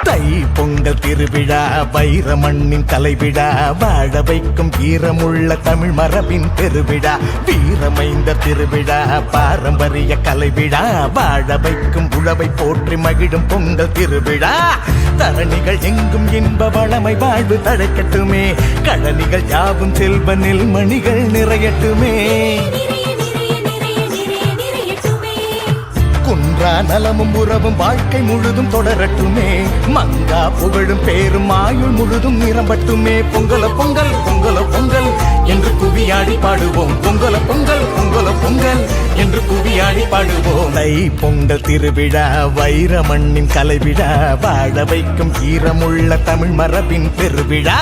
தை பொங்கல் திருவிழா வைர மண்ணின் கலைவிழா வாழ வைக்கும் ஈரமுள்ள தமிழ் மரபின் பெருவிழா வீரமைந்த திருவிழா பாரம்பரிய கலைவிழா வாழ வைக்கும் உழவை போற்றி மகிழும் பொங்கல் திருவிழா தரணிகள் எங்கும் இன்ப வளமை வாழ்வு தழைக்கட்டுமே கழனிகள் யாவும் செல்வ நெல்மணிகள் நிறையட்டுமே குன்றா நலமும் உறவும் வாழ்க்கை முழுதும் தொடரட்டுமே மங்கா புகழும் பேரும் ஆயுள் முழுதும் நிரம்பட்டுமே பொங்கல பொங்கல் பொங்கல பொங்கல் என்று குவியாடி பாடுவோம் பொங்கல பொங்கல் பொங்கல பொங்கல் என்று குவியாடி பாடுவோம் தை பொங்கல் திருவிழா வைர மண்ணின் கலைவிழா வாழ வைக்கும் ஈரமுள்ள தமிழ் மரபின் பெருவிழா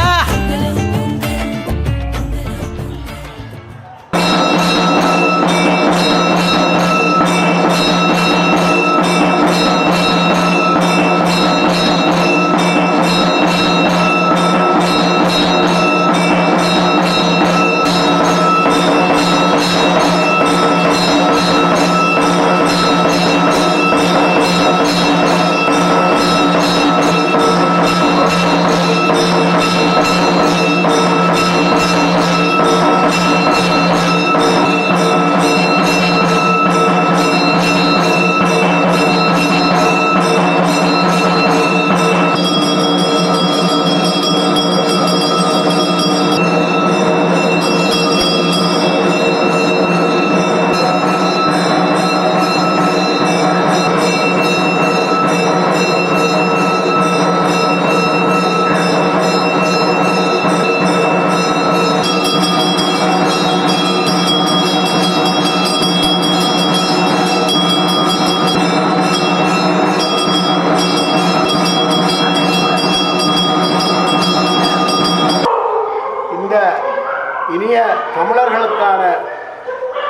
இனிய தமிழர்களுக்கான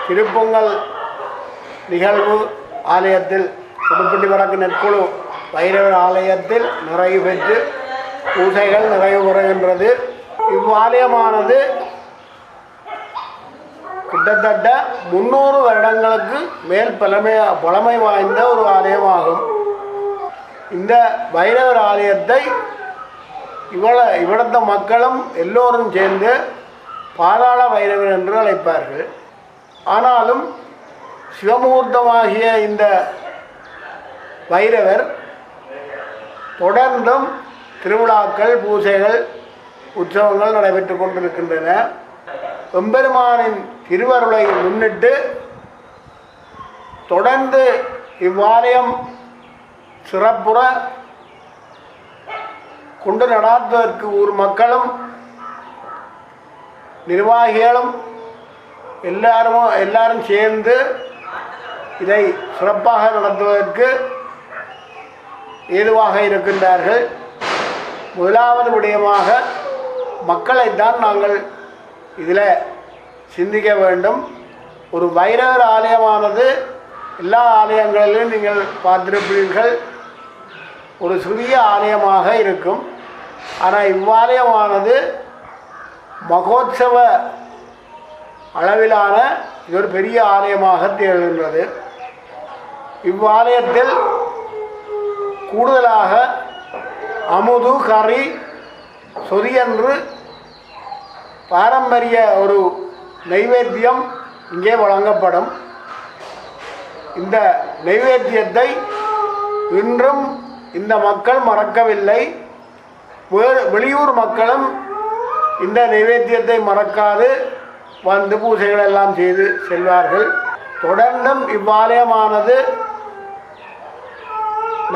திருப்பொங்கல் நிகழ்வு ஆலயத்தில் புதுப்பட்டி வடக்கு நெற்குழு வைரவர் ஆலயத்தில் நிறைவு பெற்று பூஜைகள் நிறைவு பெறுகின்றது. இவ்வாலயமானது கிட்டத்தட்ட 300 வருடங்களுக்கு மேல் பழமை வாய்ந்த ஒரு ஆலயமாகும். இந்த வைரவர் ஆலயத்தை இவ்விடத்த மக்களும் எல்லோரும் சேர்ந்து பாதாள வைரவர் என்று அழைப்பார்கள். ஆனாலும் சிவமுகூர்த்தமாகிய இந்த வைரவர் தொடர்ந்தும் திருவிழாக்கள் பூஜைகள் உற்சவங்கள் நடைபெற்று கொண்டிருக்கின்றன. எம்பெருமானின் திருவருளை முன்னிட்டு தொடர்ந்து இவ்வாலயம் சிறப்புற கொண்டு நடாத்துவதற்கு ஊர் மக்களும் நிர்வாகிகளும் எல்லாரும் சேர்ந்து இதை சிறப்பாக நடத்துவதற்கு ஏதுவாக இருக்கின்றார்கள். முதலாவது விடயமாக மக்களைத்தான் நாங்கள் இதில் சிந்திக்க வேண்டும். ஒரு வைரவர் ஆலயமானது எல்லா ஆலயங்களிலும் நீங்கள் பார்த்திருப்பீர்கள், ஒரு சிறிய ஆலயமாக இருக்கும். ஆனால் இவ்வாலயமானது மகோத்சவ அளவிலான இது ஒரு பெரிய ஆலயமாக திகழ்கின்றது. இவ்வாலயத்தில் கூடுதலாக அமுது கறி சொரியன்று பாரம்பரிய ஒரு நைவேத்தியம் இங்கே வழங்கப்படும். இந்த நைவேத்தியத்தை இன்றும் இந்த மக்கள் மறக்கவில்லை. வெளியூர் மக்களும் இந்த நைவேத்தியத்தை மறக்காது வந்து பூஜைகள் எல்லாம் செய்து செல்வார்கள். தொடர்ந்தும் இவ்வாலயமானது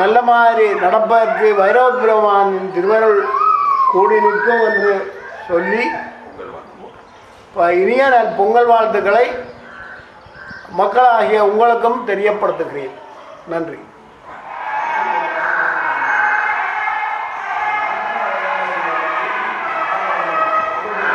நல்ல மாதிரி நடப்பதற்கு வைரவபெருமானின் திருவருள் கூடி நிற்கும் என்று சொல்லி இனிய பொங்கல் வாழ்த்துக்களை மக்களாகிய உங்களுக்கும் தெரியப்படுத்துகிறேன். நன்றி.